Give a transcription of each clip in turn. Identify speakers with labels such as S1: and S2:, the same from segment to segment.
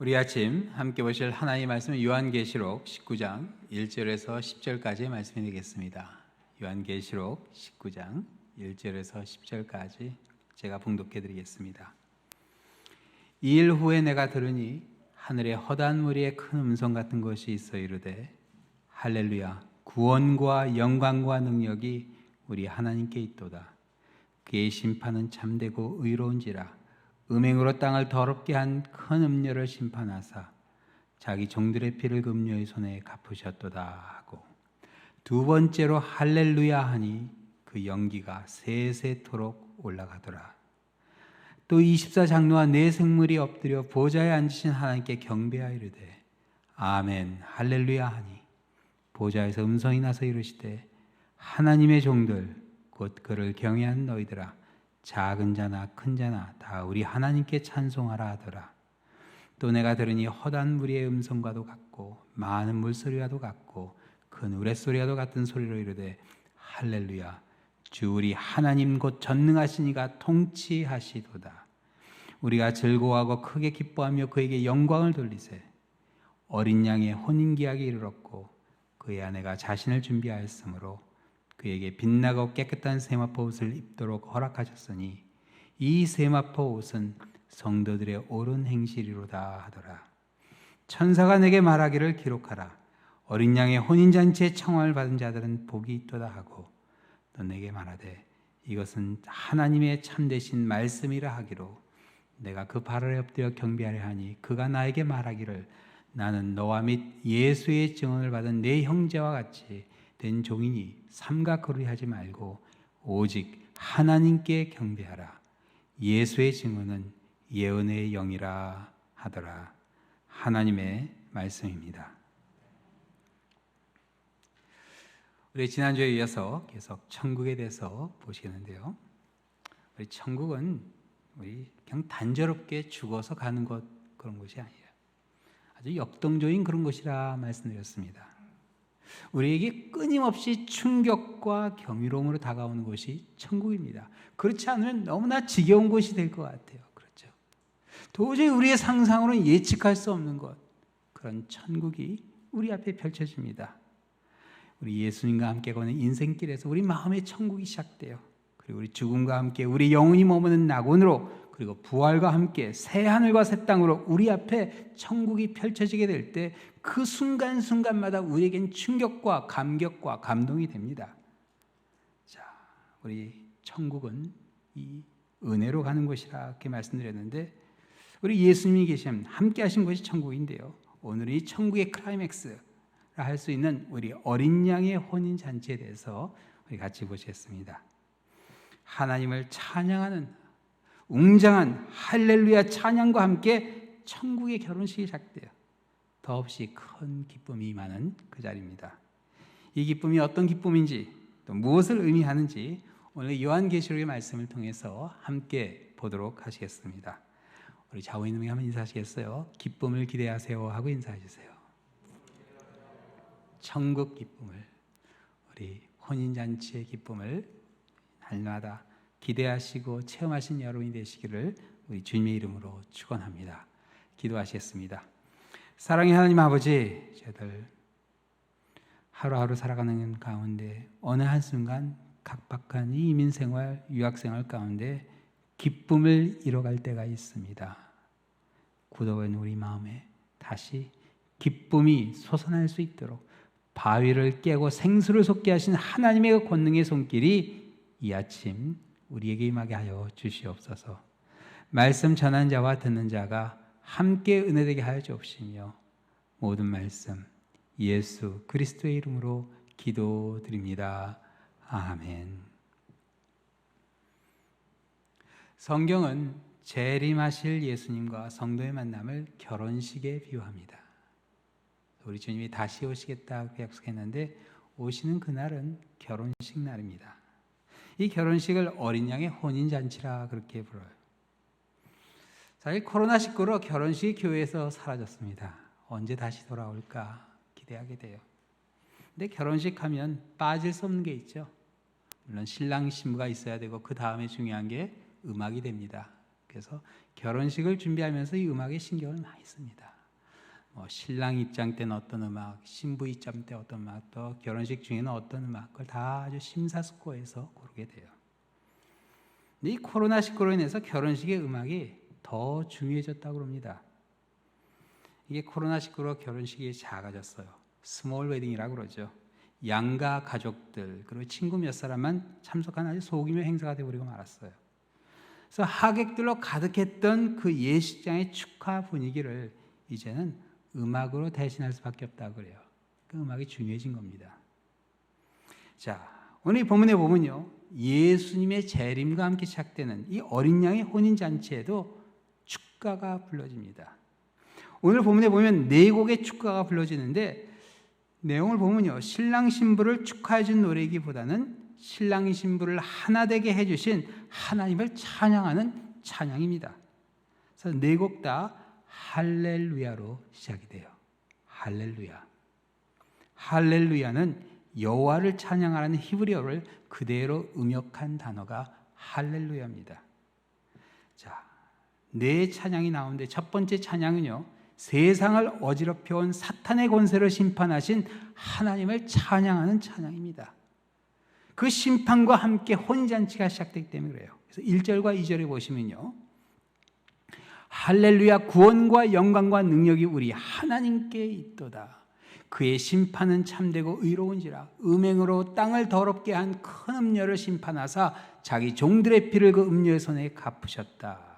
S1: 우리 아침 함께 보실 하나님의 말씀은 요한계시록 19장 1절에서 10절까지의 말씀이 되겠습니다. 요한계시록 19장 1절에서 10절까지 제가 봉독해 드리겠습니다. 이 일 후에 내가 들으니 하늘에 허다한 무리의 큰 음성 같은 것이 있어 이르되 할렐루야 구원과 영광과 능력이 우리 하나님께 있도다. 그의 심판은 참되고 의로운지라 음행으로 땅을 더럽게 한 큰 음녀를 심판하사 자기 종들의 피를 그 음녀의 손에 갚으셨도다 하고 두 번째로 할렐루야 하니 그 연기가 세세토록 올라가더라. 또 24장로와 네 생물이 엎드려 보좌에 앉으신 하나님께 경배하여 이르되 아멘 할렐루야 하니 보좌에서 음성이 나서 이르시되 하나님의 종들 곧 그를 경외한 너희들아 작은 자나 큰 자나 다 우리 하나님께 찬송하라 하더라. 또 내가 들으니 허다한 무리의 음성과도 같고 많은 물소리와도 같고 큰 우레소리와도 같은 소리로 이르되 할렐루야 주 우리 하나님 곧 전능하신 이가 통치하시도다. 우리가 즐거워하고 크게 기뻐하며 그에게 영광을 돌리세. 어린 양의 혼인기약이 이르렀고 그의 아내가 자신을 준비하였으므로 그에게 빛나고 깨끗한 세마포 옷을 입도록 허락하셨으니 이 세마포 옷은 성도들의 옳은 행실이로다 하더라. 천사가 내게 말하기를 기록하라. 어린 양의 혼인잔치에 청함을 받은 자들은 복이 있도다 하고 또 내게 말하되 이것은 하나님의 참되신 말씀이라 하기로 내가 그 발 아래 엎드려 경배하려 하니 그가 나에게 말하기를 나는 너와 및 예수의 증언을 받은 내 형제와 같이 된 종이니 삼각거리 하지 말고 오직 하나님께 경배하라. 예수의 증언은 예언의 영이라 하더라. 하나님의 말씀입니다. 우리 지난주에 이어서 계속 천국에 대해서 보시겠는데요. 우리 천국은 우리 그냥 단조롭게 죽어서 가는 것 그런 것이 아니에요. 아주 역동적인 그런 것이라 말씀드렸습니다. 우리에게 끊임없이 충격과 경이로움으로 다가오는 것이 천국입니다. 그렇지 않으면 너무나 지겨운 곳이 될 것 같아요. 그렇죠? 도저히 우리의 상상으로는 예측할 수 없는 것, 그런 천국이 우리 앞에 펼쳐집니다. 우리 예수님과 함께 거는 인생길에서 우리 마음의 천국이 시작돼요. 그리고 우리 죽음과 함께 우리 영혼이 머무는 낙원으로 그리고 부활과 함께 새 하늘과 새 땅으로 우리 앞에 천국이 펼쳐지게 될 때 그 순간순간마다 우리에겐 충격과 감격과 감동이 됩니다. 자, 우리 천국은 이 은혜로 가는 곳이라 이렇게 말씀드렸는데 우리 예수님이 계시면 함께 하신 것이 천국인데요. 오늘 이 천국의 클라이맥스라 할 수 있는 우리 어린 양의 혼인 잔치에 대해서 우리 같이 보시겠습니다. 하나님을 찬양하는 웅장한 할렐루야 찬양과 함께 천국의 결혼식이 시작돼요. 더없이 큰 기쁨이 임하는 그 자리입니다. 이 기쁨이 어떤 기쁨인지 또 무엇을 의미하는지 오늘 요한계시록의 말씀을 통해서 함께 보도록 하시겠습니다. 우리 좌우에 있는 분이 한번 인사하시겠어요? 기쁨을 기대하세요 하고 인사해주세요. 천국 기쁨을 우리 혼인잔치의 기쁨을 날마다 기대하시고 체험하신 여러분이 되시기를 우리 주님의 이름으로 축원합니다. 기도하시겠습니다. 사랑의 하나님 아버지, 저희들 하루하루 살아가는 가운데 어느 한순간 각박한 이 이민생활, 유학생활 가운데 기쁨을 잃어갈 때가 있습니다. 굳어버린 우리 마음에 다시 기쁨이 솟아날 수 있도록 바위를 깨고 생수를 솟게 하신 하나님의 권능의 손길이 이 아침 우리에게 임하게 하여 주시옵소서. 말씀 전한 자와 듣는 자가 함께 은혜되게 하여 주옵시며 모든 말씀 예수 그리스도의 이름으로 기도드립니다. 아멘. 성경은 재림하실 예수님과 성도의 만남을 결혼식에 비유합니다. 우리 주님이 다시 오시겠다고 약속했는데 오시는 그날은 결혼식 날입니다. 이 결혼식을 어린 양의 혼인잔치라 그렇게 불러요. 사실 코로나19로 결혼식이 교회에서 사라졌습니다. 언제 다시 돌아올까 기대하게 돼요. 근데 결혼식 하면 빠질 수 없는 게 있죠. 물론 신랑 신부가 있어야 되고 그 다음에 중요한 게 음악이 됩니다. 그래서 결혼식을 준비하면서 이 음악에 신경을 많이 씁니다. 신랑 입장 때는 어떤 음악, 신부 입장 때 어떤 음악, 또 결혼식 중에는 어떤 음악, 그걸 다 아주 심사숙고해서 고르게 돼요. 근데 이 코로나19로 인해서 결혼식의 음악이 더 중요해졌다고 합니다. 이게 코로나19로 결혼식이 작아졌어요. 스몰 웨딩이라고 그러죠. 양가 가족들 그리고 친구 몇 사람만 참석한 아주 소규모 행사가 되어버리고 말았어요. 그래서 하객들로 가득했던 그 예식장의 축하 분위기를 이제는 음악으로 대신할 수밖에 없다고 그래요. 그 음악이 중요해진 겁니다. 자, 오늘 이 본문에 보면요, 예수님의 재림과 함께 시작되는 이 어린 양의 혼인잔치에도 축가가 불러집니다. 오늘 본문에 보면 네 곡의 축가가 불러지는데 내용을 보면요, 신랑 신부를 축하해 준 노래이기보다는 신랑 신부를 하나 되게 해주신 하나님을 찬양하는 찬양입니다. 그래서 네 곡 다 할렐루야로 시작이 돼요. 할렐루야. 할렐루야는 여호와를 찬양하라는 히브리어를 그대로 음역한 단어가 할렐루야입니다. 자, 네 찬양이 나오는데 첫 번째 찬양은요, 세상을 어지럽혀온 사탄의 권세를 심판하신 하나님을 찬양하는 찬양입니다. 그 심판과 함께 혼인잔치가 시작되기 때문에 그래요. 그래서 1절과 2절에 보시면요, 할렐루야, 구원과 영광과 능력이 우리 하나님께 있도다. 그의 심판은 참되고 의로운지라. 음행으로 땅을 더럽게 한 큰 음녀를 심판하사 자기 종들의 피를 그 음녀의 손에 갚으셨다.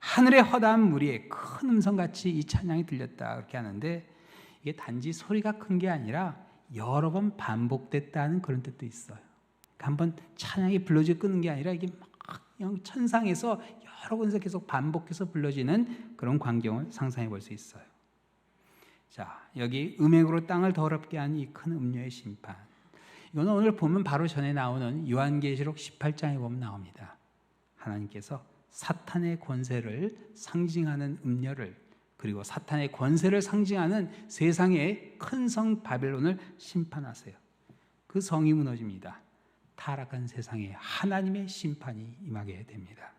S1: 하늘의 허다한 무리에 큰 음성같이 이 찬양이 들렸다 그렇게 하는데, 이게 단지 소리가 큰 게 아니라 여러 번 반복됐다는 그런 뜻도 있어요. 그러니까 한번 찬양이 불러져 끄는 게 아니라 이게 막 천상에서 여러 번서 계속 반복해서 불러지는 그런 광경을 상상해 볼 수 있어요. 자, 여기 음행으로 땅을 더럽게 한 이 큰 음녀의 심판, 이거는 오늘 보면 바로 전에 나오는 요한계시록 18장에 보면 나옵니다. 하나님께서 사탄의 권세를 상징하는 음녀를, 그리고 사탄의 권세를 상징하는 세상의 큰 성 바벨론을 심판하세요. 그 성이 무너집니다. 타락한 세상에 하나님의 심판이 임하게 됩니다.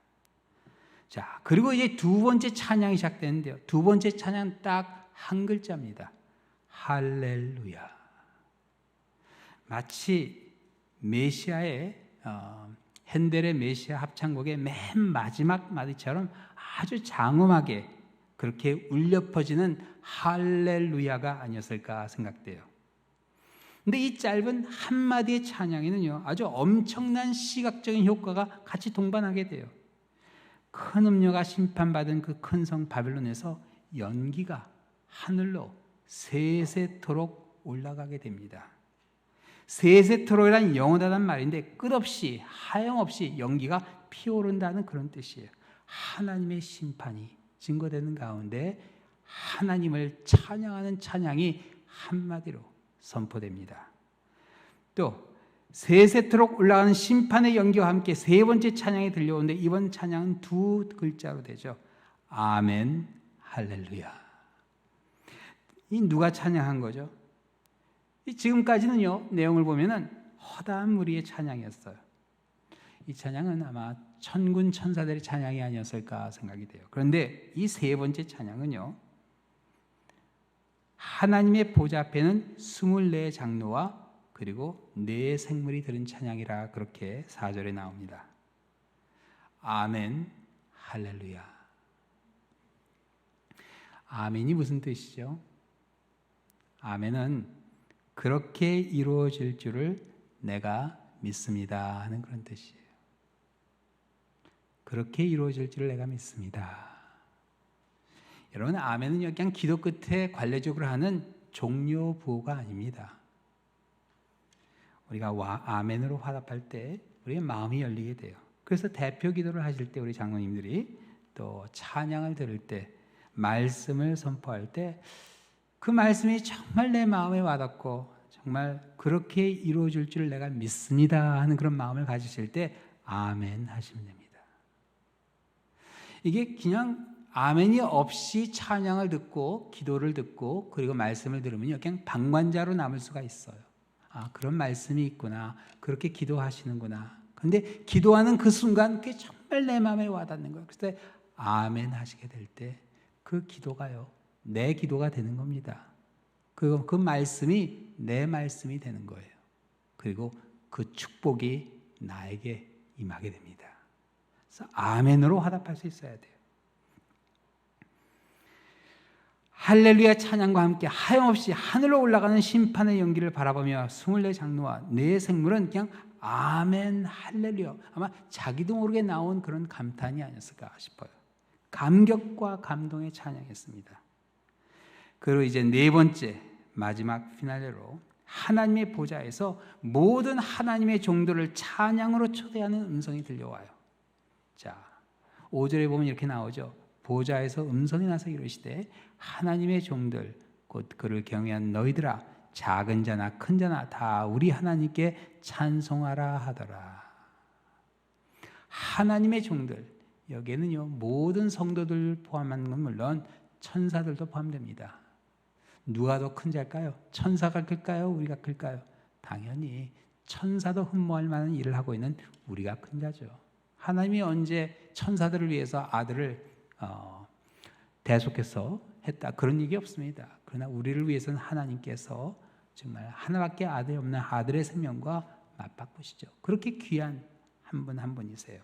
S1: 자, 그리고 이제 두 번째 찬양이 시작되는데요, 두 번째 찬양 딱 한 글자입니다. 할렐루야. 마치 메시아의 핸델의 메시아 합창곡의 맨 마지막 마디처럼 아주 장엄하게 그렇게 울려 퍼지는 할렐루야가 아니었을까 생각돼요. 근데 이 짧은 한마디의 찬양에는요, 아주 엄청난 시각적인 효과가 같이 동반하게 돼요. 큰 음녀가 심판받은 그 큰 성 바벨론에서 연기가 하늘로 세세토록 올라가게 됩니다. 세세토록이란 영원하단 말인데 끝없이 하염없이 연기가 피오른다는 그런 뜻이에요. 하나님의 심판이 증거되는 가운데 하나님을 찬양하는 찬양이 한마디로 선포됩니다. 또 세세토록 올라가는 심판의 연기와 함께 세 번째 찬양이 들려오는데, 이번 찬양은 두 글자로 되죠. 아멘 할렐루야. 이 누가 찬양한 거죠? 지금까지는요, 내용을 보면은 허다한 무리의 찬양이었어요. 이 찬양은 아마 천군 천사들의 찬양이 아니었을까 생각이 돼요. 그런데 이 세 번째 찬양은요, 하나님의 보좌 앞에는 24 장로와 그리고 4 생물이 들은 찬양이라 그렇게 4절에 나옵니다. 아멘 할렐루야. 아멘이 무슨 뜻이죠? 아멘은 그렇게 이루어질 줄을 내가 믿습니다 하는 그런 뜻이에요. 그렇게 이루어질 줄을 내가 믿습니다. 여러분, 아멘은 그냥 기도 끝에 관례적으로 하는 종료 부호가 아닙니다. 우리가 아멘으로 화답할 때 우리의 마음이 열리게 돼요. 그래서 대표 기도를 하실 때 우리 장로님들이 또 찬양을 들을 때, 말씀을 선포할 때 그 말씀이 정말 내 마음에 와닿고 정말 그렇게 이루어질 줄 내가 믿습니다 하는 그런 마음을 가지실 때 아멘 하시면 됩니다. 이게 그냥 아멘이 없이 찬양을 듣고 기도를 듣고 그리고 말씀을 들으면 그냥 방관자로 남을 수가 있어요. 아, 그런 말씀이 있구나, 그렇게 기도하시는구나. 근데 기도하는 그 순간 그게 정말 내 마음에 와닿는 거예요. 그래서 아멘 하시게 될 때 그 기도가요, 내 기도가 되는 겁니다. 그리고 그 말씀이 내 말씀이 되는 거예요. 그리고 그 축복이 나에게 임하게 됩니다. 그래서 아멘으로 화답할 수 있어야 돼요. 할렐루야 찬양과 함께 하염없이 하늘로 올라가는 심판의 연기를 바라보며 24장로와 네 생물은 그냥 아멘 할렐루야, 아마 자기도 모르게 나온 그런 감탄이 아니었을까 싶어요. 감격과 감동의 찬양했습니다. 그리고 이제 네 번째 마지막 피날레로 하나님의 보좌에서 모든 하나님의 종들을 찬양으로 초대하는 음성이 들려와요. 자, 5절에 보면 이렇게 나오죠. 보좌에서 음성이 나서 이르시되 하나님의 종들 곧 그를 경외한 너희들아 작은 자나 큰 자나 다 우리 하나님께 찬송하라 하더라. 하나님의 종들, 여기에는요 모든 성도들 포함한 건 물론 천사들도 포함됩니다. 누가 더 큰 자일까요? 천사가 클까요? 우리가 클까요? 당연히 천사도 흠모할 만한 일을 하고 있는 우리가 큰 자죠. 하나님이 언제 천사들을 위해서 아들을 대속해서 했다, 그런 얘기 없습니다. 그러나 우리를 위해서는 하나님께서 정말 하나밖에 아들이 없는 아들의 생명과 맞바꾸시죠. 그렇게 귀한 한 분 한 분이세요.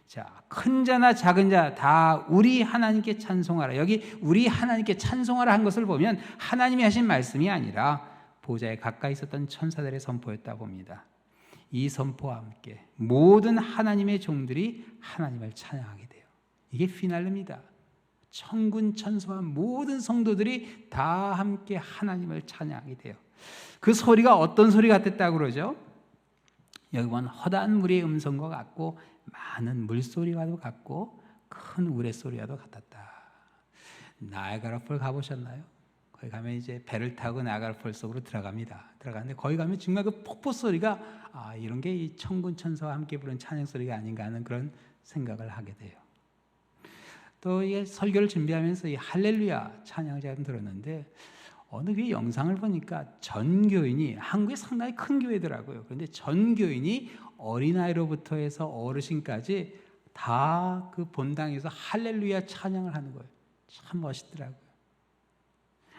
S1: 자, 큰 자나 작은 자 다 우리 하나님께 찬송하라. 여기 우리 하나님께 찬송하라 한 것을 보면 하나님이 하신 말씀이 아니라 보좌에 가까이 있었던 천사들의 선포였다 봅니다. 이 선포와 함께 모든 하나님의 종들이 하나님을 찬양하게 돼요. 이게 피날레입니다. 천군 천사와 모든 성도들이 다 함께 하나님을 찬양하게 돼요. 그 소리가 어떤 소리 같았다고 그러죠? 여기 보면 허다한 물의 음성과 같고 많은 물소리와도 같고 큰 우레소리와도 같았다. 나야가라폴 가보셨나요? 거기 가면 이제 배를 타고 나야가라폴 속으로 들어가는데 거기 가면 정말 그 폭포 소리가 이런 게 이 천군 천사와 함께 부른 찬양 소리가 아닌가 하는 그런 생각을 하게 돼요. 또 이 설교를 준비하면서 이 할렐루야 찬양을 제가 들었는데 어느 그 영상을 보니까 전 교인이, 한국에 상당히 큰 교회더라고요. 그런데 전 교인이 어린아이로부터 해서 어르신까지 다 그 본당에서 할렐루야 찬양을 하는 거예요. 참 멋있더라고요.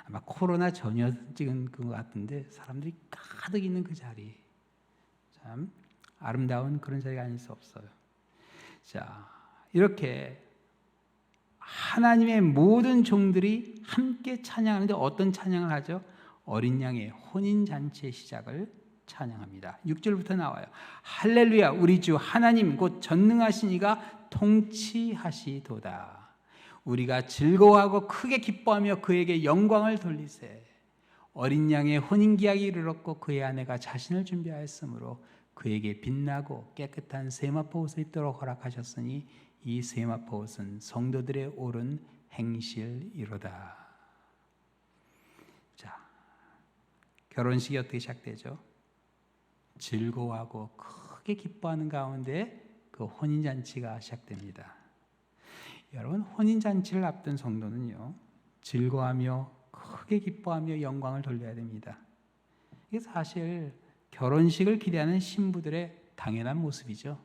S1: 아마 코로나 전혀 찍은 것 같은데 사람들이 가득 있는 그 자리, 참 아름다운 그런 자리가 아닐 수 없어요. 자, 이렇게 하나님의 모든 종들이 함께 찬양하는데 어떤 찬양을 하죠? 어린 양의 혼인잔치의 시작을 찬양합니다. 6절부터 나와요. 할렐루야 우리 주 하나님 곧 전능하신 이가 통치하시도다. 우리가 즐거워하고 크게 기뻐하며 그에게 영광을 돌리세. 어린 양의 혼인기약이 이르렀고 그의 아내가 자신을 준비하였으므로 그에게 빛나고 깨끗한 세마포 옷을 입도록 허락하셨으니 이 세마포 옷은 성도들의 옳은 행실이로다. 자, 결혼식이 어떻게 시작되죠? 즐거워하고 크게 기뻐하는 가운데 그 혼인잔치가 시작됩니다. 여러분, 혼인잔치를 앞둔 성도는요 즐거워하며 크게 기뻐하며 영광을 돌려야 됩니다. 이게 사실 결혼식을 기대하는 신부들의 당연한 모습이죠.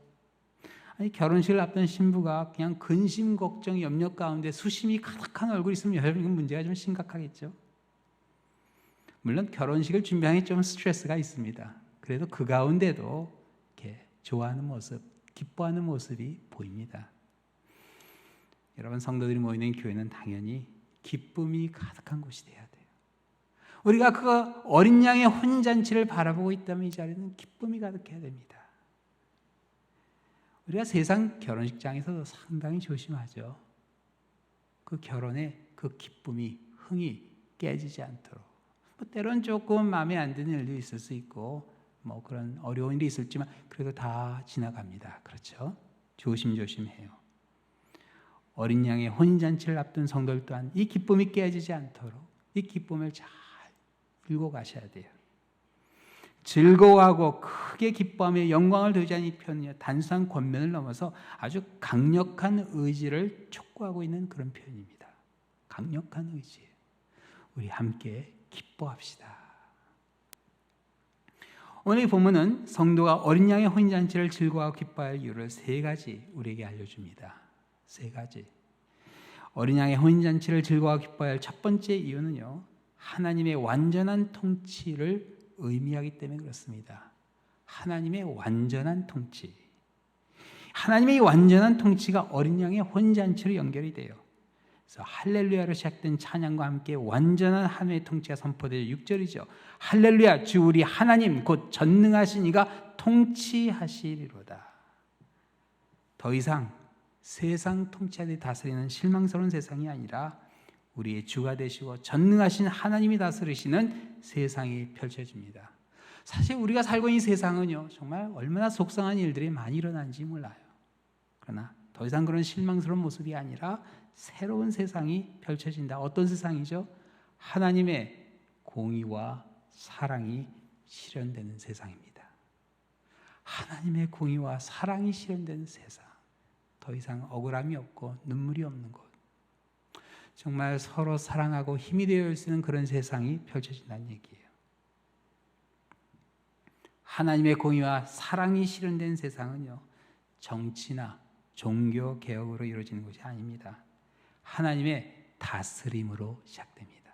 S1: 아니, 결혼식을 앞둔 신부가 그냥 근심, 걱정, 염려 가운데 수심이 가득한 얼굴이 있으면 여러분 이건 문제가 좀 심각하겠죠. 물론 결혼식을 준비하는 게 좀 스트레스가 있습니다. 그래도 그 가운데도 이렇게 좋아하는 모습, 기뻐하는 모습이 보입니다. 여러분, 성도들이 모이는 교회는 당연히 기쁨이 가득한 곳이 돼야 돼요. 우리가 그 어린 양의 혼인잔치를 바라보고 있다면 이 자리는 기쁨이 가득해야 됩니다. 우리가 세상 결혼식장에서도 상당히 조심하죠. 그 결혼의 그 기쁨이, 흥이 깨지지 않도록. 때로는 조금 마음에 안 드는 일도 있을 수 있고 그런 어려운 일이 있을지만 그래도 다 지나갑니다. 그렇죠? 조심조심해요. 어린 양의 혼인잔치를 앞둔 성도들 또한 이 기쁨이 깨지지 않도록 이 기쁨을 잘 읽고 가셔야 돼요. 즐거워하고 크게 기뻐하며 영광을 돌리자는 이 표현은요, 단순한 권면을 넘어서 아주 강력한 의지를 촉구하고 있는 그런 표현입니다. 강력한 의지예요. 우리 함께 기뻐합시다. 오늘 본문은 성도가 어린 양의 혼인잔치를 즐거워하고 기뻐할 이유를 세 가지 우리에게 알려줍니다. 세 가지. 어린 양의 혼인잔치를 즐거워 기뻐해야 할 첫 번째 이유는요, 하나님의 완전한 통치를 의미하기 때문에 그렇습니다. 하나님의 완전한 통치. 하나님의 완전한 통치가 어린 양의 혼인잔치로 연결이 돼요. 그래서 할렐루야로 시작된 찬양과 함께 완전한 하나님의 통치가 선포되어 6절이죠. 할렐루야, 주 우리 하나님 곧 전능하신 이가 통치하시리로다. 더 이상 세상 통치하듯 다스리는 실망스러운 세상이 아니라 우리의 주가 되시고 전능하신 하나님이 다스리시는 세상이 펼쳐집니다. 사실 우리가 살고 있는 세상은요, 정말 얼마나 속상한 일들이 많이 일어나는지 몰라요. 그러나 더 이상 그런 실망스러운 모습이 아니라 새로운 세상이 펼쳐진다. 어떤 세상이죠? 하나님의 공의와 사랑이 실현되는 세상입니다. 하나님의 공의와 사랑이 실현되는 세상. 더 이상 억울함이 없고 눈물이 없는 곳. 정말 서로 사랑하고 힘이 되어 줄 수 있는 그런 세상이 펼쳐진다는 얘기예요. 하나님의 공의와 사랑이 실현된 세상은요, 정치나 종교 개혁으로 이루어지는 것이 아닙니다. 하나님의 다스림으로 시작됩니다.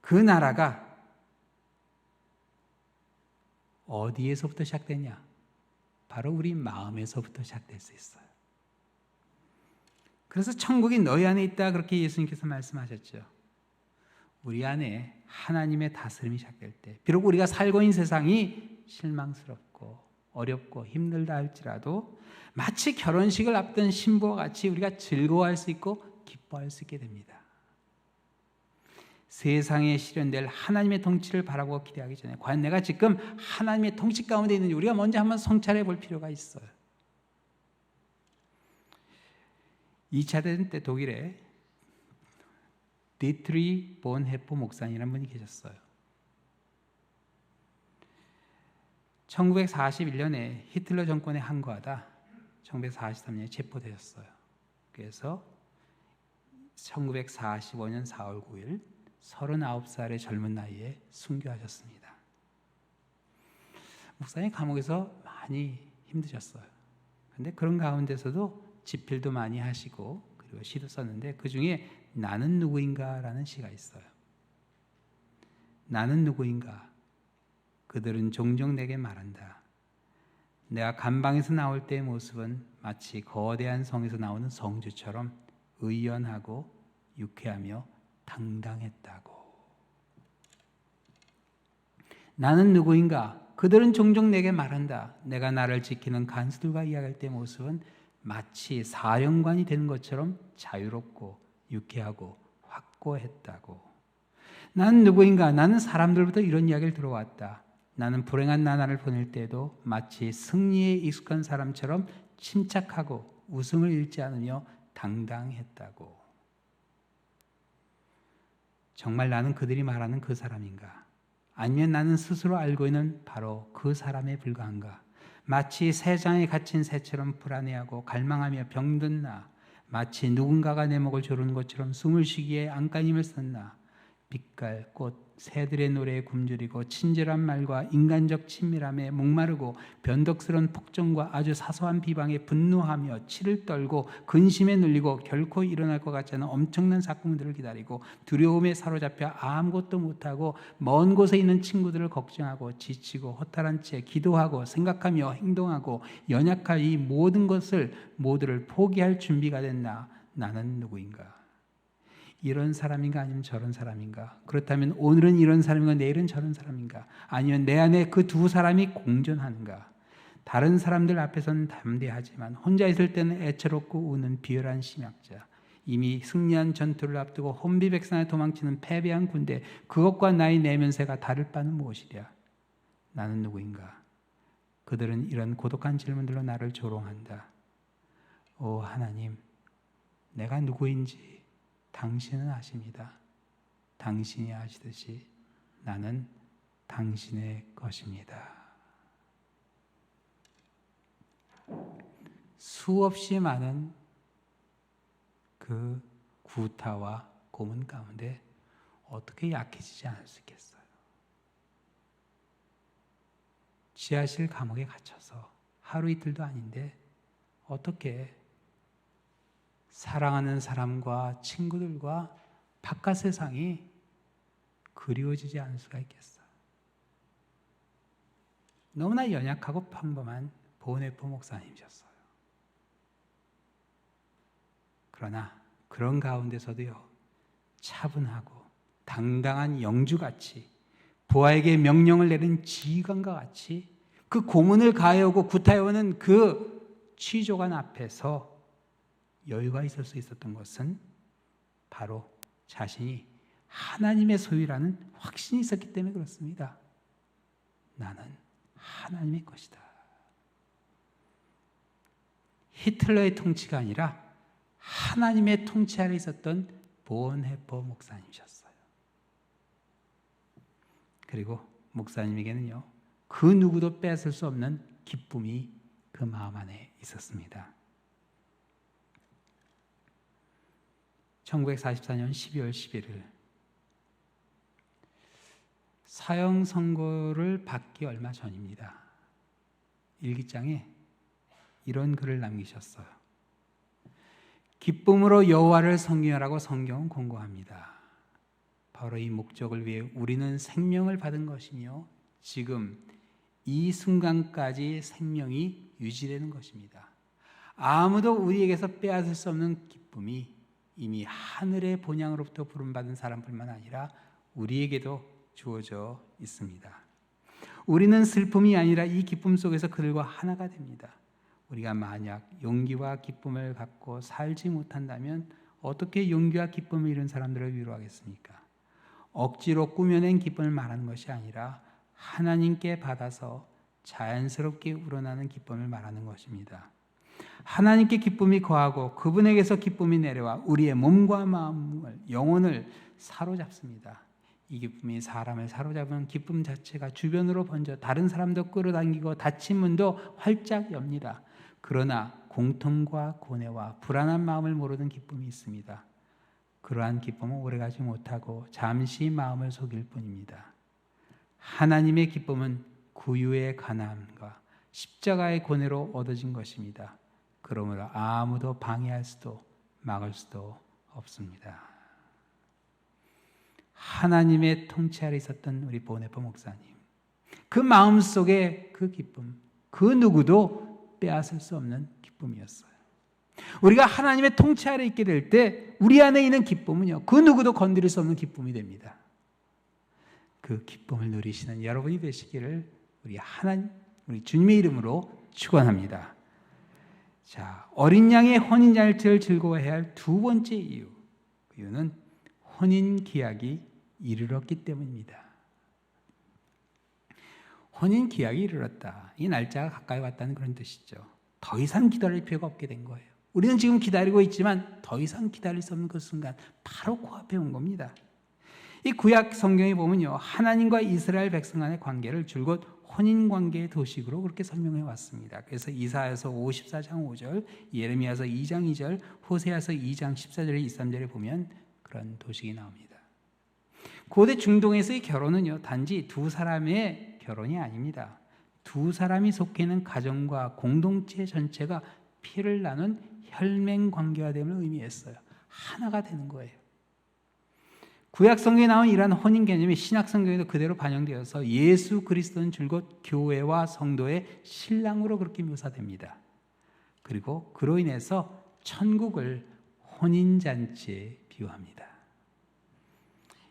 S1: 그 나라가 어디에서부터 시작되냐? 바로 우리 마음에서부터 시작될 수 있어요. 그래서 천국이 너희 안에 있다, 그렇게 예수님께서 말씀하셨죠. 우리 안에 하나님의 다스림이 시작될 때, 비록 우리가 살고 있는 세상이 실망스럽고 어렵고 힘들다 할지라도 마치 결혼식을 앞둔 신부와 같이 우리가 즐거워할 수 있고 기뻐할 수 있게 됩니다. 세상에 실현될 하나님의 통치를 바라고 기대하기 전에 과연 내가 지금 하나님의 통치 가운데 있는지 우리가 먼저 한번 성찰해 볼 필요가 있어요. 2차 대전 때 독일에 디트리 본헤퍼 목사님이라는 분이 계셨어요. 1941년에 히틀러 정권에 항거하다 1943년에 체포되었어요. 그래서 1945년 4월 9일 39살의 젊은 나이에 순교하셨습니다. 목사님 감옥에서 많이 힘드셨어요. 그런데 그런 가운데서도 집필도 많이 하시고 그리고 시도 썼는데 그 중에 나는 누구인가라는 시가 있어요. 나는 누구인가? 그들은 종종 내게 말한다. 내가 감방에서 나올 때의 모습은 마치 거대한 성에서 나오는 성주처럼 의연하고 유쾌하며 당당했다고. 나는 누구인가? 그들은 종종 내게 말한다. 내가 나를 지키는 간수들과 이야기할 때의 모습은 마치 사령관이 되는 것처럼 자유롭고 유쾌하고 확고했다고. 나는 누구인가? 나는 사람들부터 이런 이야기를 들어왔다. 나는 불행한 나날을 보낼 때도 마치 승리에 익숙한 사람처럼 침착하고 웃음을 잃지 않으며 당당했다고. 정말 나는 그들이 말하는 그 사람인가? 아니면 나는 스스로 알고 있는 바로 그 사람에 불과한가? 마치 새장에 갇힌 새처럼 불안해하고 갈망하며 병든 나, 마치 누군가가 내 목을 조르는 것처럼 숨을 쉬기에 안간힘을 쓴 나, 빛깔, 꽃, 새들의 노래에 굶주리고 친절한 말과 인간적 친밀함에 목마르고 변덕스러운 폭정과 아주 사소한 비방에 분노하며 치를 떨고 근심에 눌리고 결코 일어날 것 같지 않은 엄청난 사건들을 기다리고 두려움에 사로잡혀 아무것도 못하고 먼 곳에 있는 친구들을 걱정하고 지치고 허탈한 채 기도하고 생각하며 행동하고 연약한 이 모든 것을 모두를 포기할 준비가 된 나는 누구인가? 이런 사람인가 아니면 저런 사람인가? 그렇다면 오늘은 이런 사람인가 내일은 저런 사람인가? 아니면 내 안에 그 두 사람이 공존하는가? 다른 사람들 앞에서는 담대하지만 혼자 있을 때는 애처롭고 우는 비열한 심약자, 이미 승리한 전투를 앞두고 혼비백산에 도망치는 패배한 군대, 그것과 나의 내면세가 다를 바는 무엇이랴? 나는 누구인가? 그들은 이런 고독한 질문들로 나를 조롱한다. 오 하나님, 내가 누구인지 당신은 아십니다. 당신이 아시듯이 나는 당신의 것입니다. 수없이 많은 그 구타와 고문 가운데 어떻게 약해지지 않을 수 있겠어요? 지하실 감옥에 갇혀서 하루 이틀도 아닌데 어떻게 사랑하는 사람과 친구들과 바깥 세상이 그리워지지 않을 수가 있겠어. 너무나 연약하고 평범한 보네포 목사님이셨어요. 그러나 그런 가운데서도요, 차분하고 당당한 영주같이 부하에게 명령을 내린 지휘관과 같이 그 고문을 가해오고 구타해오는 그 취조관 앞에서 여유가 있을 수 있었던 것은 바로 자신이 하나님의 소유라는 확신이 있었기 때문에 그렇습니다. 나는 하나님의 것이다. 히틀러의 통치가 아니라 하나님의 통치 아래 있었던 보온헤퍼 목사님이셨어요. 그리고 목사님에게는요, 그 누구도 뺏을 수 없는 기쁨이 그 마음 안에 있었습니다. 1944년 12월 11일 사형 선고를 받기 얼마 전입니다. 일기장에 이런 글을 남기셨어요. 기쁨으로 여호와를 섬기라고 성경은 권고합니다. 바로 이 목적을 위해 우리는 생명을 받은 것이며 지금 이 순간까지 생명이 유지되는 것입니다. 아무도 우리에게서 빼앗을 수 없는 기쁨이 이미 하늘의 본향으로부터 부름받은 사람뿐만 아니라 우리에게도 주어져 있습니다. 우리는 슬픔이 아니라 이 기쁨 속에서 그들과 하나가 됩니다. 우리가 만약 용기와 기쁨을 갖고 살지 못한다면 어떻게 용기와 기쁨을 잃은 사람들을 위로하겠습니까? 억지로 꾸며낸 기쁨을 말하는 것이 아니라 하나님께 받아서 자연스럽게 우러나는 기쁨을 말하는 것입니다. 하나님께 기쁨이 거하고 그분에게서 기쁨이 내려와 우리의 몸과 마음을, 영혼을 사로잡습니다. 이 기쁨이 사람을 사로잡은 기쁨 자체가 주변으로 번져 다른 사람도 끌어당기고 닫힌 문도 활짝 엽니다. 그러나 공통과 고뇌와 불안한 마음을 모르는 기쁨이 있습니다. 그러한 기쁨은 오래가지 못하고 잠시 마음을 속일 뿐입니다. 하나님의 기쁨은 구유의 가난함과 십자가의 고뇌로 얻어진 것입니다. 그러므로 아무도 방해할 수도 막을 수도 없습니다. 하나님의 통치 아래 있었던 우리 보네포 목사님, 그 마음속에 그 기쁨, 그 누구도 빼앗을 수 없는 기쁨이었어요. 우리가 하나님의 통치 아래 있게 될 때 우리 안에 있는 기쁨은요, 그 누구도 건드릴 수 없는 기쁨이 됩니다. 그 기쁨을 누리시는 여러분이 되시기를 우리 주님의 이름으로 축원합니다. 자, 어린 양의 혼인잔치를 즐거워해야 할 두 번째 이유, 그 이유는 혼인 기약이 이르렀기 때문입니다. 혼인 기약이 이르렀다. 이 날짜가 가까이 왔다는 그런 뜻이죠. 더 이상 기다릴 필요가 없게 된 거예요. 우리는 지금 기다리고 있지만 더 이상 기다릴 수 없는 그 순간 바로 코앞에 온 겁니다. 이 구약 성경에 보면요, 하나님과 이스라엘 백성 간의 관계를 줄곧 혼인관계의 도식으로 그렇게 설명해 왔습니다. 그래서 이사야서 54장 5절, 예레미야서 2장 2절, 호세아서 2장 14절에 23절에 보면 그런 도식이 나옵니다. 고대 중동에서의 결혼은요, 단지 두 사람의 결혼이 아닙니다. 두 사람이 속해 있는 가정과 공동체 전체가 피를 나눈 혈맹 관계화됨을 의미했어요. 하나가 되는 거예요. 구약 성경에 나온 이러한 혼인 개념이 신약 성경에도 그대로 반영되어서 예수 그리스도는 줄곧 교회와 성도의 신랑으로 그렇게 묘사됩니다. 그리고 그로 인해서 천국을 혼인잔치에 비유합니다.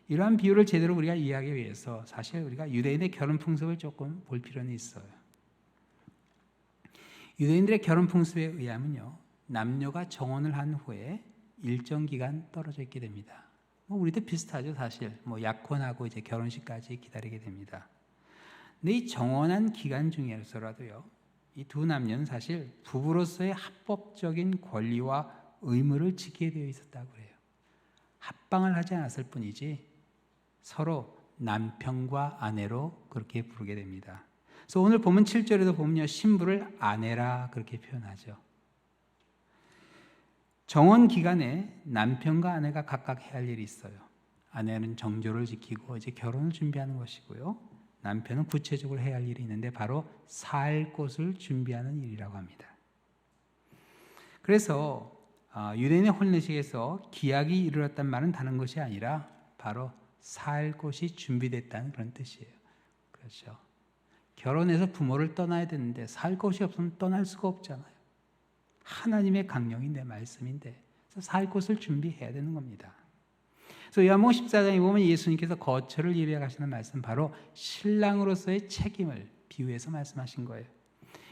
S1: 이러한 비유를 제대로 우리가 이해하기 위해서 사실 우리가 유대인의 결혼 풍습을 조금 볼 필요는 있어요. 유대인들의 결혼 풍습에 의하면요, 남녀가 정혼을 한 후에 일정 기간 떨어져 있게 됩니다. 우리도 비슷하죠, 사실. 약혼하고 이제 결혼식까지 기다리게 됩니다. 근데 이 정혼한 기간 중에서라도요, 이 두 남녀는 사실 부부로서의 합법적인 권리와 의무를 지키게 되어 있었다고 해요. 합방을 하지 않았을 뿐이지 서로 남편과 아내로 그렇게 부르게 됩니다. 그래서 오늘 보면 7절에도 보면요, 신부를 아내라 그렇게 표현하죠. 정혼 기간에 남편과 아내가 각각 해야 할 일이 있어요. 아내는 정조를 지키고 이제 결혼을 준비하는 것이고요. 남편은 구체적으로 해야 할 일이 있는데 바로 살 곳을 준비하는 일이라고 합니다. 그래서 유대인의 혼례식에서 기약이 이르렀단 말은 다른 것이 아니라 바로 살 곳이 준비됐다는 그런 뜻이에요. 그렇죠. 결혼해서 부모를 떠나야 되는데 살 곳이 없으면 떠날 수가 없잖아요. 하나님의 강령인데 말씀인데 살 곳을 준비해야 되는 겁니다. 그래서 요한복음 14장에 보면 예수님께서 거처를 예비해 가시는 말씀, 바로 신랑으로서의 책임을 비유해서 말씀하신 거예요.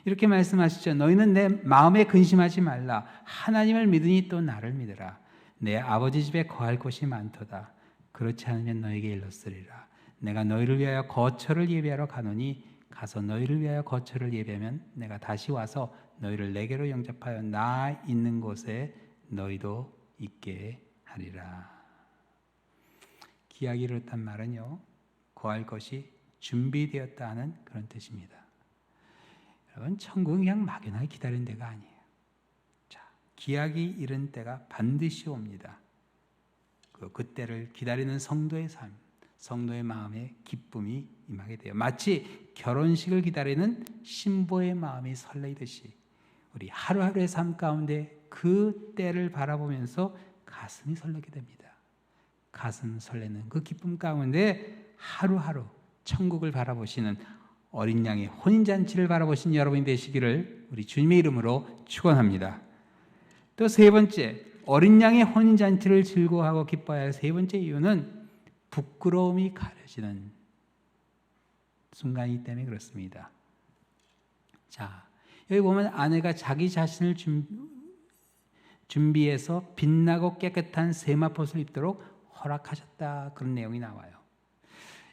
S1: 이렇게 말씀하시죠. 너희는 내 마음에 근심하지 말라. 하나님을 믿으니 또 나를 믿으라. 내 아버지 집에 거할 곳이 많도다. 그렇지 않으면 너에게 일렀으리라. 내가 너희를 위하여 거처를 예비하러 가노니 가서 너희를 위하여 거처를 예비하면 내가 다시 와서 너희를 내게로 영접하여 나 있는 곳에 너희도 있게 하리라. 기약이 이르렀단 말은요, 거할 것이 준비되었다 하는 그런 뜻입니다. 여러분, 천국은 그냥 막연하게 기다리는 데가 아니에요. 자, 기약이 이른 때가 반드시 옵니다. 그때를 기다리는 성도의 삶, 성도의 마음에 기쁨이 임하게 돼요. 마치 결혼식을 기다리는 신부의 마음이 설레이듯이 우리 하루하루의 삶 가운데 그 때를 바라보면서 가슴이 설레게 됩니다. 가슴 설레는 그 기쁨 가운데 하루하루 천국을 바라보시는 어린 양의 혼인잔치를 바라보신 여러분이 되시기를 우리 주님의 이름으로 축원합니다. 또 세 번째, 어린 양의 혼인잔치를 즐거워하고 기뻐해야 할 세 번째 이유는 부끄러움이 가려지는 순간이기 때문에 그렇습니다. 자, 여기 보면 아내가 자기 자신을 준비해서 빛나고 깨끗한 세마포를 입도록 허락하셨다, 그런 내용이 나와요.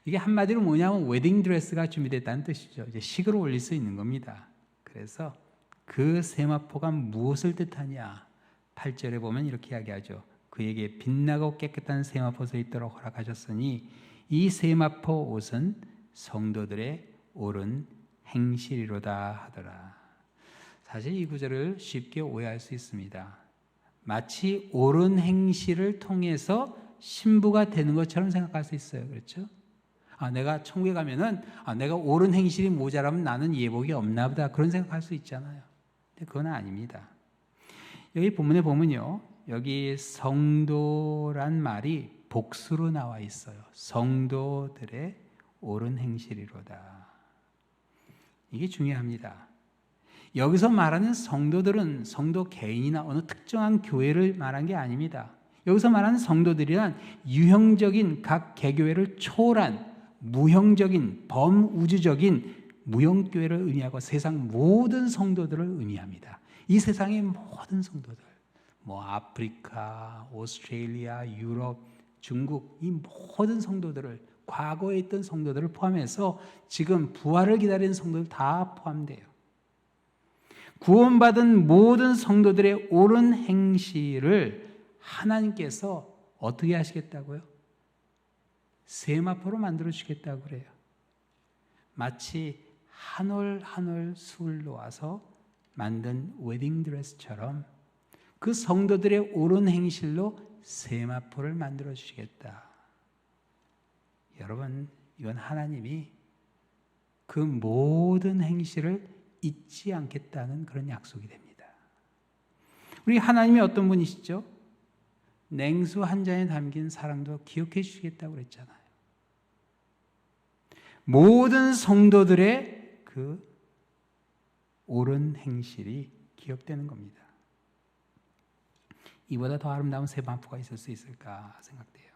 S1: 이게 한마디로 뭐냐면 웨딩 드레스가 준비됐다는 뜻이죠. 이제 식으로 올릴 수 있는 겁니다. 그래서 그 세마포가 무엇을 뜻하냐? 8절에 보면 이렇게 이야기하죠. 그에게 빛나고 깨끗한 세마포를 입도록 허락하셨으니 이 세마포 옷은 성도들의 옳은 행실이로다 하더라. 사실 이 구절을 쉽게 오해할 수 있습니다. 마치 옳은 행실을 통해서 신부가 되는 것처럼 생각할 수 있어요. 그렇죠? 내가 천국에 가면은 내가 옳은 행실이 모자라면 나는 예복이 없나 보다, 그런 생각할 수 있잖아요. 근데 그건 아닙니다. 여기 본문에 보면요, 여기 성도란 말이 복수로 나와 있어요. 성도들의 옳은 행실이로다. 이게 중요합니다. 여기서 말하는 성도들은 성도 개인이나 어느 특정한 교회를 말한 게 아닙니다. 여기서 말하는 성도들이란 유형적인 각 개교회를 초월한 무형적인 범우주적인 무형교회를 의미하고 세상 모든 성도들을 의미합니다. 이 세상의 모든 성도들, 아프리카, 오스트레일리아, 유럽, 중국, 이 모든 성도들을, 과거에 있던 성도들을 포함해서 지금 부활을 기다리는 성도들 다 포함돼요. 구원받은 모든 성도들의 옳은 행실을 하나님께서 어떻게 하시겠다고요? 세마포로 만들어 주겠다고 그래요. 마치 한 올 한 올 수를 놓아서 만든 웨딩 드레스처럼 그 성도들의 옳은 행실로 세마포를 만들어 주시겠다. 여러분, 이건 하나님이 그 모든 행실을 잊지 않겠다는 그런 약속이 됩니다. 우리 하나님이 어떤 분이시죠? 냉수 한 잔에 담긴 사랑도 기억해 주시겠다고 그랬잖아요. 모든 성도들의 그 옳은 행실이 기억되는 겁니다. 이보다 더 아름다운 세마포가 있을 수 있을까 생각돼요.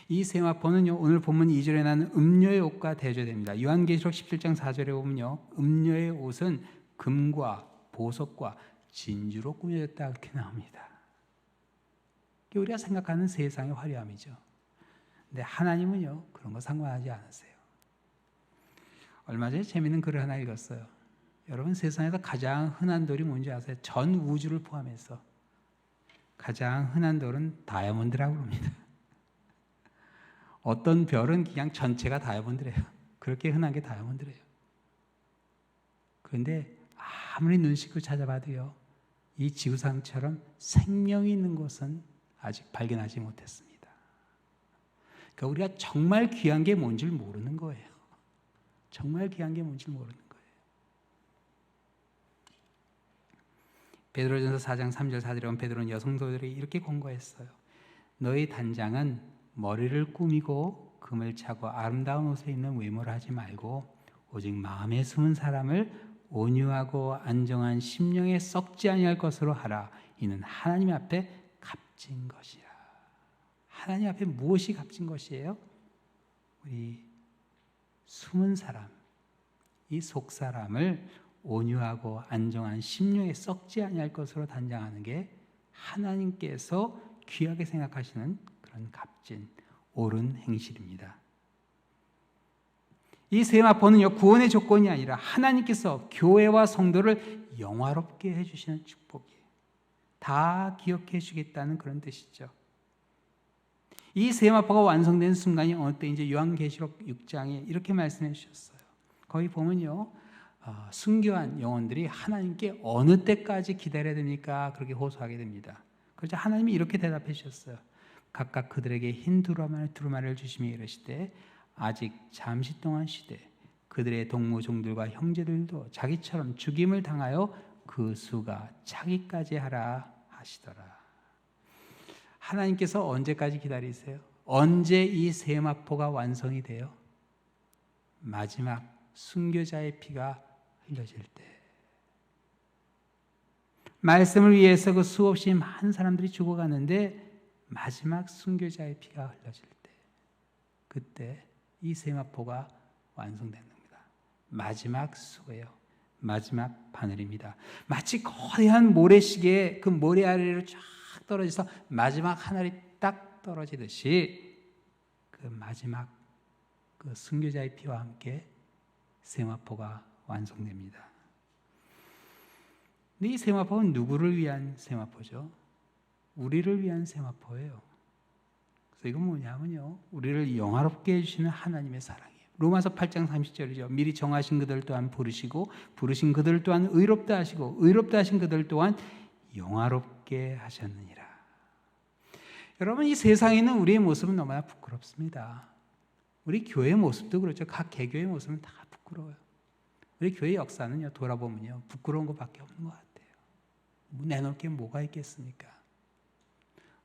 S1: 이 세마포는요, 오늘 본문 2절에 나는 음료의 옷과 대조됩니다. 요한계시록 17장 4절에 보면요, 음료의 옷은 금과 보석과 진주로 꾸며졌다, 그렇게 나옵니다. 이게 우리가 생각하는 세상의 화려함이죠. 근데 하나님은요, 그런 거 상관하지 않으세요. 얼마 전에 재미있는 글을 하나 읽었어요. 여러분, 세상에서 가장 흔한 돌이 뭔지 아세요? 전 우주를 포함해서 가장 흔한 돌은 다이아몬드라고 합니다. 어떤 별은 그냥 전체가 다이아몬드래요. 그렇게 흔한 게 다이아몬드래요. 그런데 아무리 눈 씻고 찾아봐도요, 이 지구상처럼 생명이 있는 곳은 아직 발견하지 못했습니다. 그러니까 우리가 정말 귀한 게 뭔지 모르는 거예요. 정말 귀한 게 뭔지 모르는 거예요. 베드로전서 4장 3절 4절에 보면 베드로는 여성도들에게 이렇게 권고했어요. 너희 단장은 머리를 꾸미고 금을 차고 아름다운 옷을 입는 외모를 하지 말고 오직 마음에 숨은 사람을 온유하고 안정한 심령에 썩지 아니할 것으로 하라. 이는 하나님 앞에 값진 것이라. 하나님 앞에 무엇이 값진 것이에요? 우리 숨은 사람, 이 속사람을 온유하고 안정한 심령에 썩지 아니할 것으로 단장하는 게 하나님께서 귀하게 생각하시는 그런 값진 옳은 행실입니다. 이 세마포는요, 구원의 조건이 아니라 하나님께서 교회와 성도를 영화롭게 해주시는 축복이에요. 다 기억해 주겠다는 그런 뜻이죠. 이 세마포가 완성된 순간이 어느 때인지 요한계시록 6장에 이렇게 말씀해 주셨어요. 거기 보면요, 순교한 영혼들이 하나님께 어느 때까지 기다려야 됩니까? 그렇게 호소하게 됩니다. 그래서 하나님이 이렇게 대답해 주셨어요. 각각 그들에게 흰 두루마리를 주시며 이르시되 아직 잠시 동안 쉬되 그들의 동무종들과 형제들도 자기처럼 죽임을 당하여 그 수가 차기까지 하라 하시더라. 하나님께서 언제까지 기다리세요? 언제 이 세마포가 완성이 돼요? 마지막 순교자의 피가 흘려질 때. 말씀을 위해서 그 수없이 많은 사람들이 죽어가는데 마지막 순교자의 피가 흘러질 때, 그때 이 세마포가 완성되는 겁니다. 마지막 수예요. 마지막 바늘입니다. 마치 거대한 모래시계에 그 모래 아래로 쫙 떨어져서 마지막 하늘이 딱 떨어지듯이 그 마지막 그 순교자의 피와 함께 세마포가 완성됩니다. 근데 이 세마포는 누구를 위한 세마포죠? 우리를 위한 세마포예요. 그래서 이건 뭐냐면요, 우리를 영화롭게 해주시는 하나님의 사랑이에요. 로마서 8장 30절이죠. 미리 정하신 그들 또한 부르시고 부르신 그들 또한 의롭다 하시고 의롭다 하신 그들 또한 영화롭게 하셨느니라. 여러분, 이 세상에 있는 우리의 모습은 너무나 부끄럽습니다. 우리 교회의 모습도 그렇죠. 각 개교의 모습은 다 부끄러워요. 우리 교회 역사는요, 돌아보면요, 부끄러운 것밖에 없는 것 같아요. 내놓을 게 뭐가 있겠습니까?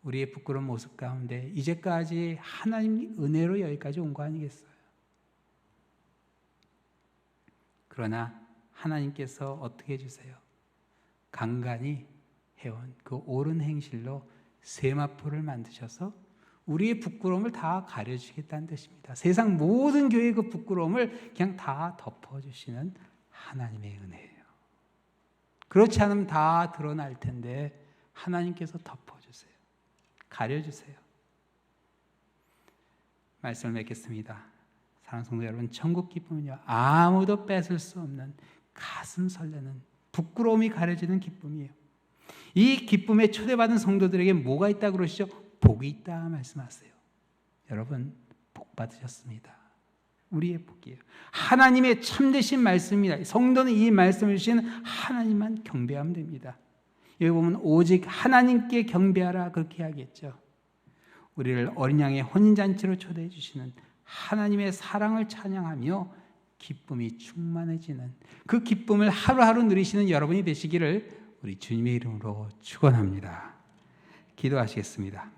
S1: 우리의 부끄러운 모습 가운데 이제까지 하나님 은혜로 여기까지 온 거 아니겠어요? 그러나 하나님께서 어떻게 해주세요? 간간히 해온 그 옳은 행실로 세마포를 만드셔서 우리의 부끄러움을 다 가려주시겠다는 뜻입니다. 세상 모든 교회의 그 부끄러움을 그냥 다 덮어주시는 하나님의 은혜예요. 그렇지 않으면 다 드러날 텐데 하나님께서 덮어주세요. 가려주세요. 말씀을 맺겠습니다. 사랑하는 성도 여러분, 천국 기쁨은요, 아무도 뺏을 수 없는 가슴 설레는 부끄러움이 가려지는 기쁨이에요. 이 기쁨에 초대받은 성도들에게 뭐가 있다고 그러시죠? 복이 있다 말씀하세요. 여러분, 복 받으셨습니다. 우리의 복이에요. 하나님의 참되신 말씀입니다. 성도는 이 말씀을 주신 하나님만 경배하면 됩니다. 여기 보면 오직 하나님께 경배하라 그렇게 하겠죠. 우리를 어린 양의 혼인잔치로 초대해 주시는 하나님의 사랑을 찬양하며 기쁨이 충만해지는 그 기쁨을 하루하루 누리시는 여러분이 되시기를 우리 주님의 이름으로 축원합니다. 기도하시겠습니다.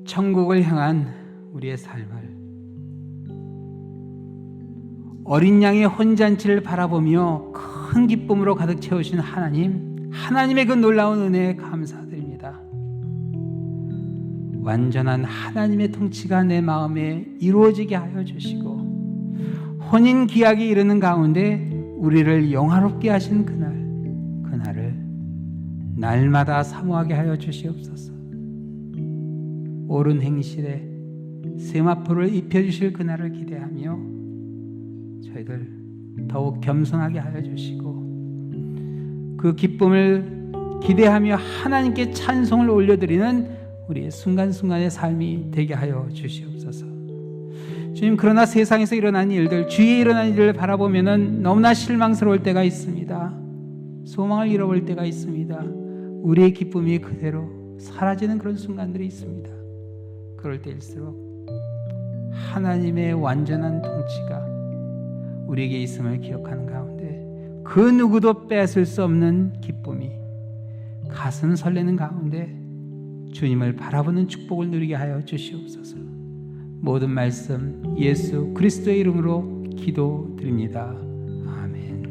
S1: 천국을 향한 우리의 삶을 어린 양의 혼잔치를 바라보며 큰 기쁨으로 가득 채우신 하나님, 하나님의 그 놀라운 은혜에 감사드립니다. 완전한 하나님의 통치가 내 마음에 이루어지게 하여 주시고 혼인 기약이 이르는 가운데 우리를 영화롭게 하신 그날을 날마다 사모하게 하여 주시옵소서. 옳은 행실에 세마포를 입혀주실 그날을 기대하며 저희들 더욱 겸손하게 하여 주시고 그 기쁨을 기대하며 하나님께 찬송을 올려드리는 우리의 순간순간의 삶이 되게 하여 주시옵소서. 주님, 그러나 세상에서 일어난 일들, 주위에 일어난 일들을 바라보면 너무나 실망스러울 때가 있습니다. 소망을 잃어버릴 때가 있습니다. 우리의 기쁨이 그대로 사라지는 그런 순간들이 있습니다. 그럴 때일수록 하나님의 완전한 통치가 우리에게 있음을 기억하는 가운데 그 누구도 뺏을 수 없는 기쁨이 가슴 설레는 가운데 주님을 바라보는 축복을 누리게 하여 주시옵소서. 모든 말씀 예수 그리스도의 이름으로 기도드립니다. 아멘.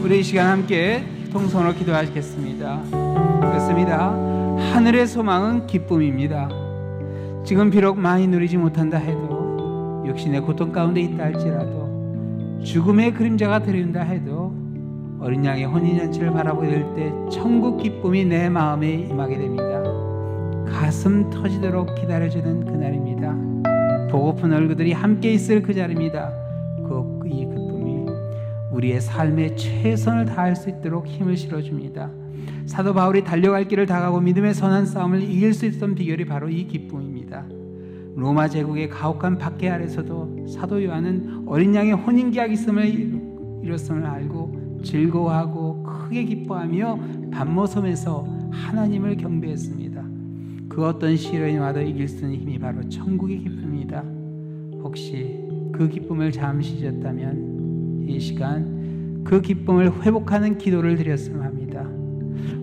S1: 우리 이 시간 함께 통성으로 기도하시겠습니다. 그렇습니다. 하늘의 소망은 기쁨입니다. 지금 비록 많이 누리지 못한다 해도, 육신의 고통 가운데 있다 할지라도, 죽음의 그림자가 들이운다 해도 어린 양의 혼인잔치를 바라보게 될 때 천국 기쁨이 내 마음에 임하게 됩니다. 가슴 터지도록 기다려주는 그날입니다. 보고픈 얼굴들이 함께 있을 그 자리입니다. 이 기쁨이 우리의 삶에 최선을 다할 수 있도록 힘을 실어줍니다. 사도 바울이 달려갈 길을 다가고 믿음의 선한 싸움을 이길 수 있었던 비결이 바로 이 기쁨입니다. 로마 제국의 가혹한 박해 아래서도 사도 요한은 어린 양의 혼인계약이 있음을 이뤘음을 알고 즐거워하고 크게 기뻐하며 밤모섬에서 하나님을 경배했습니다. 그 어떤 시련이 와도 이길 수 있는 힘이 바로 천국의 기쁨입니다. 혹시 그 기쁨을 잠시 잊었다면 이 시간 그 기쁨을 회복하는 기도를 드렸으면 합니다.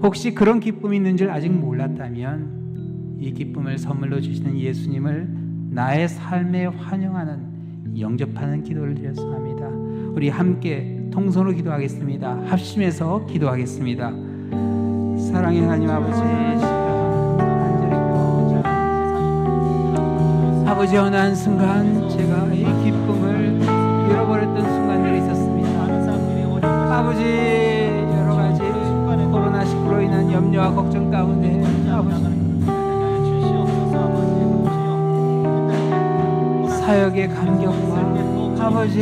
S1: 혹시 그런 기쁨이 있는 줄 아직 몰랐다면 이 기쁨을 선물로 주시는 예수님을 나의 삶에 환영하는 영접하는 기도를 드렸습니다. 우리 함께 통성으로 기도하겠습니다. 합심해서 기도하겠습니다. 사랑의 하나님 아버지, 어느 한순간 제가 이 기쁨을 잃어버렸던 순간들이 있었습니다. 아버지, 여러 가지 코로나19로 인한 염려와 걱정 가운데 사역의 감격과 아버지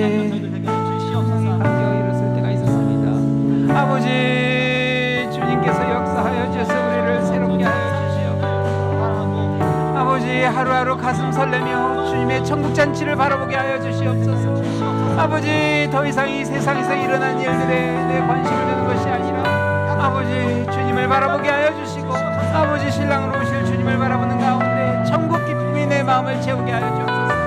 S1: 감격이 일었을 때가 있었습니다. 아버지, 주님께서 역사하여 주셔서 우리를 새롭게 하여 주시옵소서. 아버지, 하루하루 가슴 설레며 주님의 천국 잔치를 바라보게 하여 주시옵소서. 아버지, 더 이상 이 세상에서 일어난 일들에 내 관심을 두는 것이 아니라 아버지, 주님을 바라보게 하여 주시고 아버지, 신랑으로 오실 주님을 바라보는 가운데 천국 기쁨이 내 마음을 채우게 하여 주옵소서.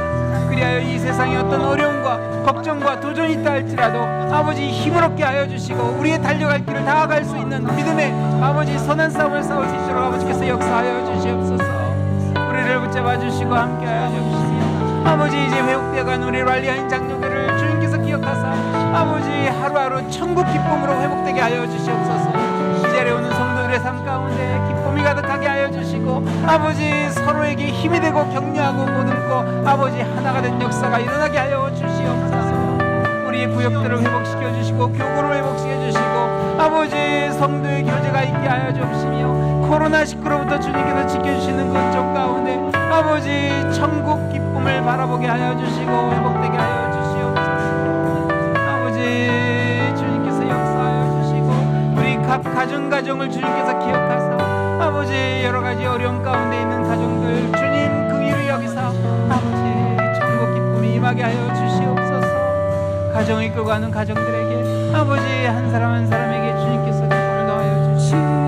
S1: 그리하여 이 세상에 어떤 어려움과 걱정과 도전이 있다 할지라도 아버지, 힘을 얻게 하여 주시고 우리의 달려갈 길을 다가갈 수 있는 믿음의 아버지 선한 싸움을 싸울 수 있도록 아버지께서 역사하여 주시옵소서. 우리를 붙잡아 주시고 함께 하여 주시옵소서. 아버지, 이제 회복되어간 우리 랄리아인 장로교를 주님께서 기억하사 아버지, 하루하루 천국 기쁨으로 회복되게 하여 주시옵소서. 이 자리에 오는 성도들의 삶 가운데 기쁨이 가득하게 하여 주시고 아버지, 서로에게 힘이 되고 격려하고 보듬고 아버지, 하나가 된 역사가 일어나게 하여 주시옵소서. 우리의 구역들을 회복시켜 주시고 교구를 회복시켜 주시고 아버지, 성도의 교제가 있게 하여 주시며 코로나19로부터 주님께서 지켜주시는 건족 가운데 아버지, 천국 기쁨을 바라보게 하여 주시고 회복되게 하여 주시옵소서. 아버지, 주님께서 역사하여 주시고 우리 각 가정을 주님께서 기억하사 아버지, 여러가지 어려움 가운데 있는 가정들 주님 긍휼히 여기사 아버지, 천국 기쁨이 임하게 하여 주시옵소서. 가정을 이끌고 가는 가정들에게 아버지, 한 사람 한 사람에게 주님께서 기쁨을 더하여 주시옵소서.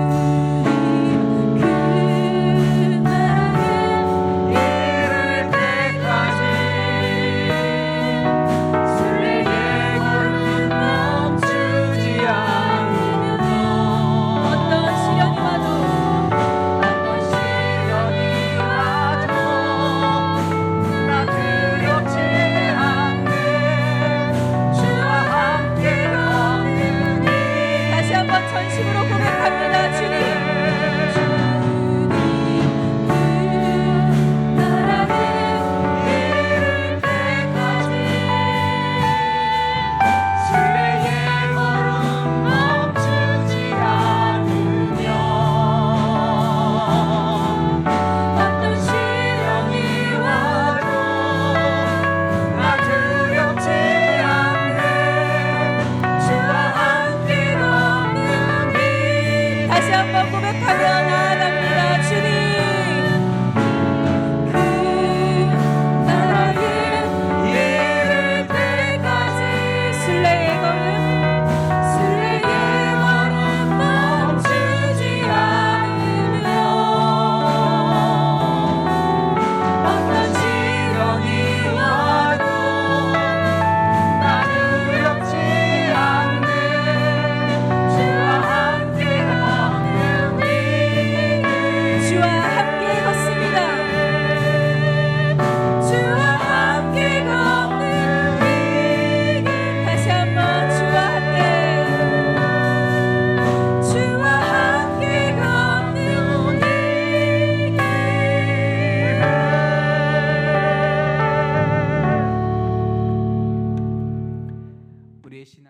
S1: 우리의 신앙